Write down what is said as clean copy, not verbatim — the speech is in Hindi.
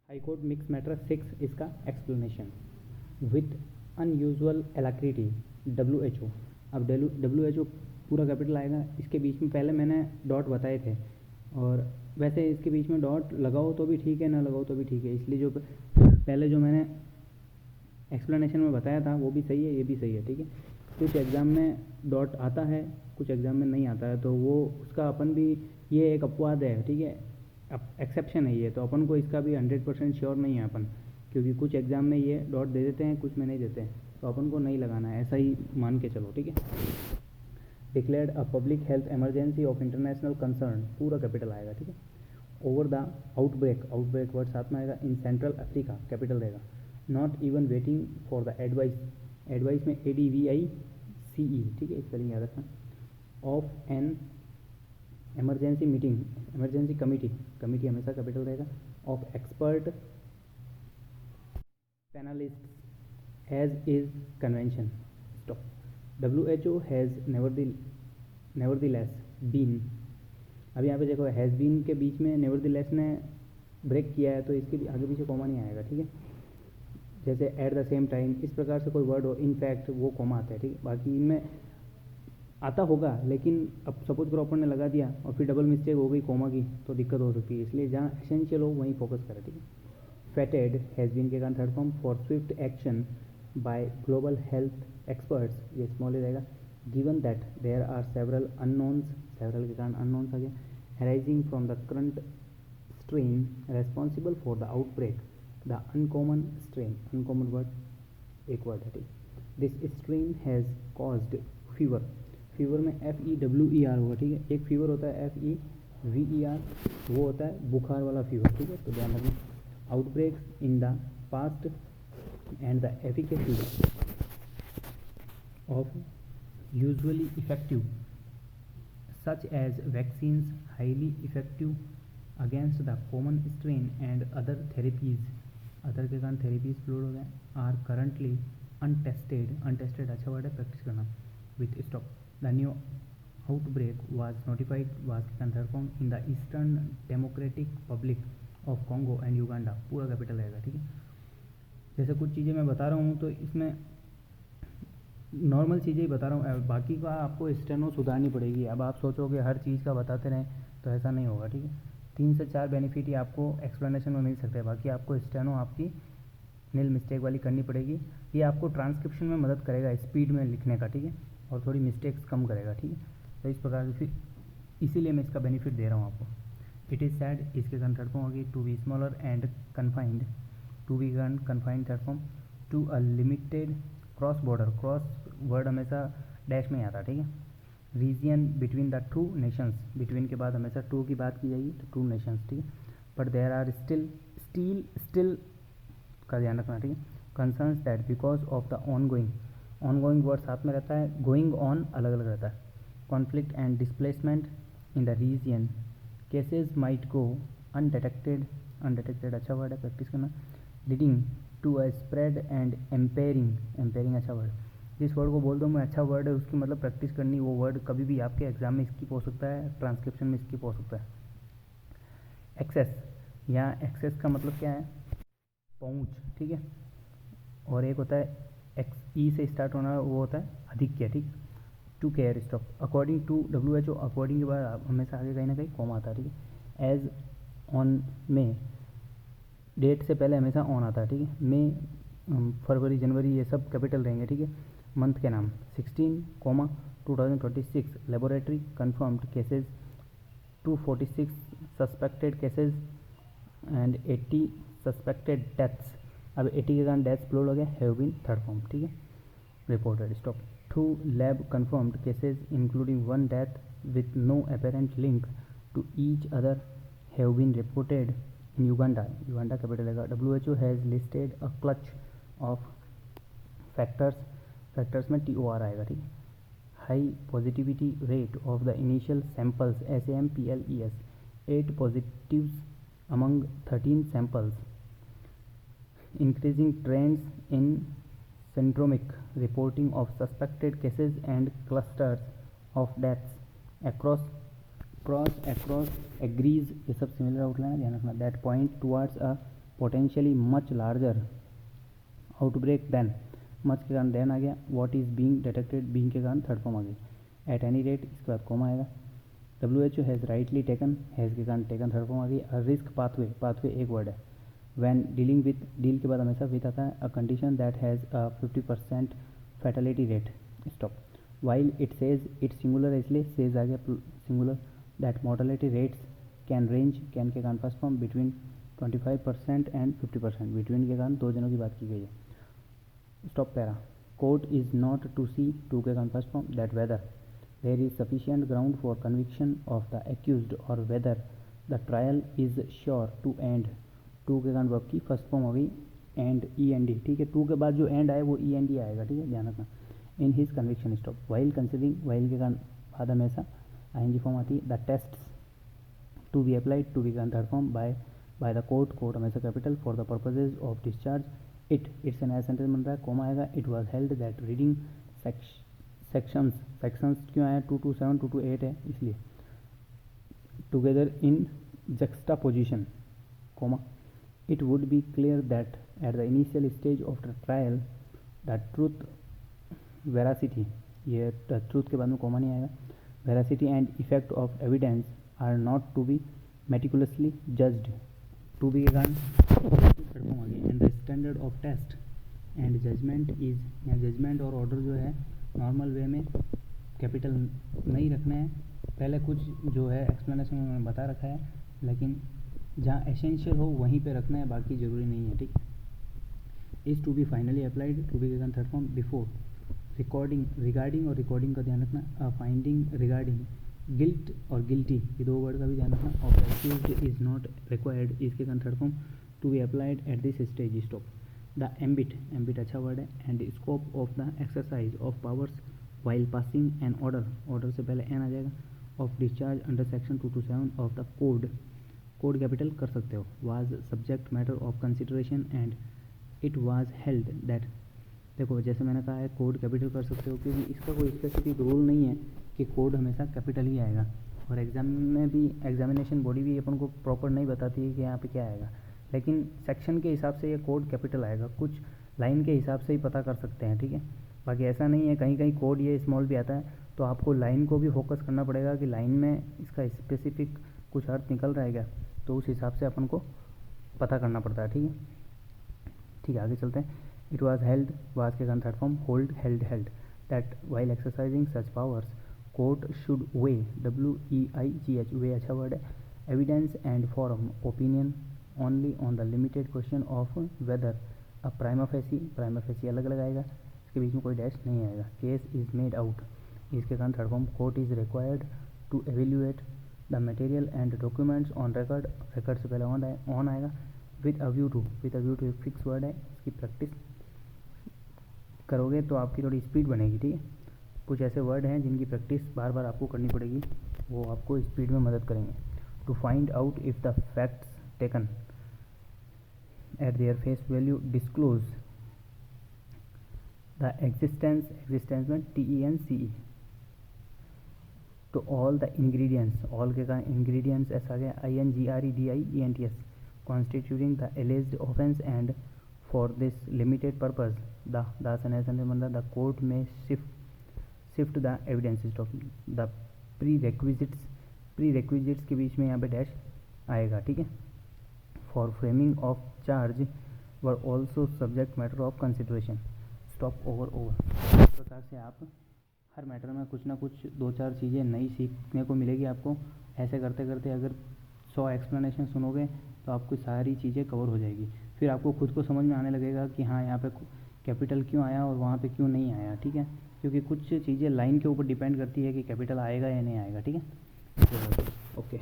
हाई कोर्ट मिक्स मैटर 6 इसका explanation with unusual alacrity WHO। अब WHO पूरा कैपिटल आएगा, इसके बीच में पहले मैंने डॉट बताए थे, और वैसे इसके बीच में डॉट लगाओ तो भी ठीक है, ना लगाओ तो भी ठीक है, इसलिए जो पहले जो मैंने एक्सप्लेनेशन में बताया था वो भी सही है, ये भी सही है, ठीक है। कुछ एग्ज़ाम में डॉट आता है, कुछ एग्ज़ाम में नहीं आता है, तो वो उसका अपन भी, ये एक अपवाद है, ठीक है, एक्सेप्शन है ये, तो अपन को इसका भी 100% श्योर नहीं है अपन, क्योंकि कुछ एग्ज़ाम में ये डॉट दे देते हैं, कुछ में नहीं देते हैं, तो अपन को नहीं लगाना है, ऐसा ही मान के चलो, ठीक है। Declared a public health emergency of international concern, पूरा कैपिटल आएगा, ठीक है। ओवर द आउटब्रेक वर्ड साथ में आएगा, इन सेंट्रल अफ्रीका, कैपिटल रहेगा। Not even waiting for the advice में ADVICE, ठीक है, स्पेलिंग याद रखना। Of an emergency meeting, emergency committee हमेशा कैपिटल रहेगा। Of expert panellist as is convention, stop. WHO has nevertheless been, अब यहाँ पे देखो हैज़ बीन के बीच में नेवरदीलेस ने ब्रेक किया है, तो इसके भी आगे पीछे कॉमा नहीं आएगा, ठीक है। जैसे एट द सेम टाइम, इस प्रकार से कोई वर्ड हो, इनफैक्ट, वो कॉमा आता है, ठीक है। बाकी इनमें आता होगा, लेकिन अब सपोज करो अपन ने लगा दिया और फिर डबल मिस्टेक हो गई कॉमा की, तो दिक्कत हो सकती है, इसलिए जहाँ एसेंशियल हो वहीं फोकस करें, ठीक है। फेटेड हैज़ बीन के कारण third form, for swift action by global health experts, ये स्मॉल ही रहेगा। Given that there are several unknowns, several के कारण अननोन्स आ गया, arising from the current strain responsible for the outbreak, the uncommon strain, uncommon word एक वर्ड है, ठीक। This strain has caused fever में FEWER होगा, ठीक है। एक फीवर होता है FEVER, वो होता है बुखार वाला फीवर, ठीक है, तो ध्यान रखना। Outbreaks in the past and the efficacy of usually effective such as vaccines highly effective against the common strain and other therapies, other के कारण थेरेपीज फ्लोर हो गए, आर करंटली अनटेस्टेड अच्छा वर्ड है, प्रैक्टिस करना with stop. The new outbreak was notified, was के कारण third form, in the eastern democratic public of Congo and Uganda, पूरा कैपिटल रहेगा, ठीक है। जैसे कुछ चीज़ें मैं बता रहा हूँ तो इसमें नॉर्मल चीज़ें ही बता रहा हूँ, बाकी का आपको स्टेनो सुधारनी पड़ेगी। अब आप सोचोगे हर चीज़ का बताते रहें तो ऐसा नहीं होगा, ठीक है। 3 से 4 बेनिफिट ही आपको एक्सप्लेनेशन में मिल सकते हैं, बाकी आपको स्टेनो आपकी नील मिस्टेक वाली करनी पड़ेगी। ये आपको ट्रांसक्रिप्शन में मदद करेगा स्पीड में लिखने का, ठीक है, और थोड़ी मिस्टेक्स कम करेगा, ठीक है। तो इस प्रकार से इसीलिए मैं इसका बेनिफिट दे रहा हूँ आपको। इट इज़ सैड, इसके कारण थर्ड फॉर्म होगी, to be smaller and confined, to be confined third form, to a limited cross border, cross word हमेशा डैश में आता है, ठीक है। Region between the two nations, between के बाद हमेशा टू की बात की जाएगी, तो टू नेशंस, ठीक है। बट देयर आर स्टिल का ध्यान रखना, ठीक है। Concerns that because of the ongoing word साथ में रहता है, गोइंग ऑन अलग अलग रहता है। Conflict and displacement in the region, cases might go undetected अच्छा वर्ड है, प्रैक्टिस करना। Leading to a spread and impairing अच्छा वर्ड, जिस वर्ड को बोल दो मैं अच्छा वर्ड है उसकी मतलब प्रैक्टिस करनी, वो वर्ड कभी भी आपके एग्जाम में स्किप हो सकता है, ट्रांसक्रिप्शन में स्किप हो सकता है। एक्सेस, यहाँ एक्सेस का मतलब क्या है, पहुँच, ठीक है, और एक होता है XE से स्टार्ट होना, वो होता है अधिक्य, ठीक। To care stop, according to WHO, according के बाद हमेशा आगे कहीं ना कहीं कॉमा आता है, ठीक है। एज ऑन में, डेट से पहले हमेशा ऑन आता है, ठीक है। मई, फरवरी, जनवरी, ये सब कैपिटल रहेंगे, ठीक है। मंथ के नाम 16, 2026 laboratory confirmed cases 246 suspected cases and 80 suspected deaths, अब 80 के कारण डेथ्स प्लूरल हो गया, हैव बीन थर्ड फॉर्म, ठीक है। Reported stop, 2 lab confirmed cases including 1 death with no apparent link to each other have been reported in Uganda capital है। WHO has listed a clutch of factors में TOR आएगा, ठीक है। high positivity rate of the initial samples SAMPLES, 8 positives among 13 samples, increasing trends in syndromic reporting of suspected cases and clusters of deaths across agrees, ये सब सिमिलर आउटलाइन है, ध्यान रखना, that point towards a potentially much larger outbreak than, much के कारण देन आ गया, what is being detected, being के कारण थर्ड फॉर्म आ गया, एट एनी रेट इसके बाद कॉमा आएगा, WHO has rightly taken, has के कारण टेकन थर्ड फॉर्म आ गई, अ रिस्क पाथवे, पाथवे एक वर्ड है, वैन डीलिंग विथ, डील के बाद हमेशा विथ आता है, a condition that has a 50% fatality rate, stop, while it says, it singular है इसलिए सेज आ गया singular, that mortality rates can range, can के कारण first form, between 25% and 50%, between के कारण दो जनों की बात की गई है, stop para, court is not to see, to के कारण first form, that whether there is sufficient ground for conviction of the accused or whether the trial is sure to end, to के कारण वर्ब की फर्स्ट फॉर्म हो गई एंड END, ठीक है, टू के बाद जो एंड आए वो END आएगा, ठीक है, ध्यान रखना, in his conviction, stop, while considering, while के कारण बाद हमेशा ING फॉर्म आती है, the test to be applied, to be के कारण third form, by the court, court हमेशा capital, for the purposes of discharge, it's an नया सेंटेंस बन रहा है, कॉमा आएगा, it was held that reading sections क्यों आया, 227 228 है इसलिए, together in juxtaposition, comma, it would B clear that at the initial stage of the trial the truth veracity, ये ट्रूथ के बाद में कॉमा नहीं आएगा, veracity and effect of evidence are not to be meticulously judged, to be के कारण आ गई, and the standard of test and judgement is, या जजमेंट और ऑर्डर जो है नॉर्मल वे में कैपिटल नहीं रखना है, पहले कुछ जो है एक्सप्लेनेशन में मैंने बता रखा है, लेकिन जहाँ एसेंशियल हो वहीं पे रखना है, बाकी ज़रूरी नहीं है, ठीक, is to be finally applied, to be के कारण third form, before recording, regarding और रिकॉर्डिंग का ध्यान रखना, अ फाइंडिंग रिगार्डिंग गिल्ट और गिल्टी, ये दो वर्ड का भी ध्यान रखना, of accused is not required, इसके कारण third form, to be applied at this stage, stop, the ambit, ambit अच्छा वर्ड है, and scope of the exercise of powers while passing an order, order से पहले एन आ जाएगा, of discharge under section 227 of the code, code capital कर सकते हो, was subject matter of consideration and it was held that, देखो जैसे मैंने कहा है कोड कैपिटल कर सकते हो, क्योंकि इसका कोई स्पेसिफिक रूल नहीं है कि कोड हमेशा कैपिटल ही आएगा, और एग्जाम में भी एग्जामिनेशन बॉडी भी अपन को प्रॉपर नहीं बताती है कि यहाँ पे क्या आएगा, लेकिन सेक्शन के हिसाब से ये कोड कैपिटल आएगा, कुछ लाइन के हिसाब से ही पता कर सकते हैं, ठीक है, बाकी ऐसा नहीं है, कहीं कहीं कोड ये स्मॉल भी आता है, तो आपको लाइन को भी फोकस करना पड़ेगा कि लाइन में इसका स्पेसिफिक कुछ अर्थ निकल रहा है क्या, तो उस हिसाब से अपन को पता करना पड़ता है, ठीक है, ठीक है, आगे चलते हैं, इट वाज हेल्ड, वाज के कारण third form, hold, held, that while exercising such powers court should way, WEIGH, वे अच्छा वर्ड है, evidence and form opinion only on the limited question of weather a prima facie अलग अलग आएगा, इसके बीच में कोई डैश नहीं आएगा, केस इज़ मेड आउट, इसके कारण third form, court is required to evaluate the material and documents on record, record से पहले ऑन आएगा, विद अ व्यू टू एक फिक्स वर्ड है, इसकी प्रैक्टिस करोगे तो आपकी थोड़ी स्पीड बनेगी, ठीक है, कुछ ऐसे वर्ड हैं जिनकी प्रैक्टिस बार बार आपको करनी पड़ेगी, वो आपको स्पीड में मदद करेंगे, to find out if the facts taken at their face value disclose the existence में TENCE, to all the ingredients, all के कारण ingredients ऐसा आ गया, INGREDIENTS constituting the alleged offense and for this limited purpose the the court may shift the evidences of the prerequisites के बीच में यहाँ पे डैश आएगा, ठीक है, for framing of charge were also subject matter of consideration, stop, over, इस प्रकार से आप हर मैटर में कुछ ना कुछ दो चार चीज़ें नई सीखने को मिलेगी आपको, ऐसे करते करते अगर 100 एक्सप्लेनेशन सुनोगे तो आपको सारी चीज़ें कवर हो जाएगी, फिर आपको खुद को समझ में आने लगेगा कि हाँ यहाँ पे कैपिटल क्यों आया और वहाँ पे क्यों नहीं आया, ठीक है, क्योंकि कुछ चीज़ें लाइन के ऊपर डिपेंड करती है कि कैपिटल आएगा या नहीं आएगा, ठीक है, ओके।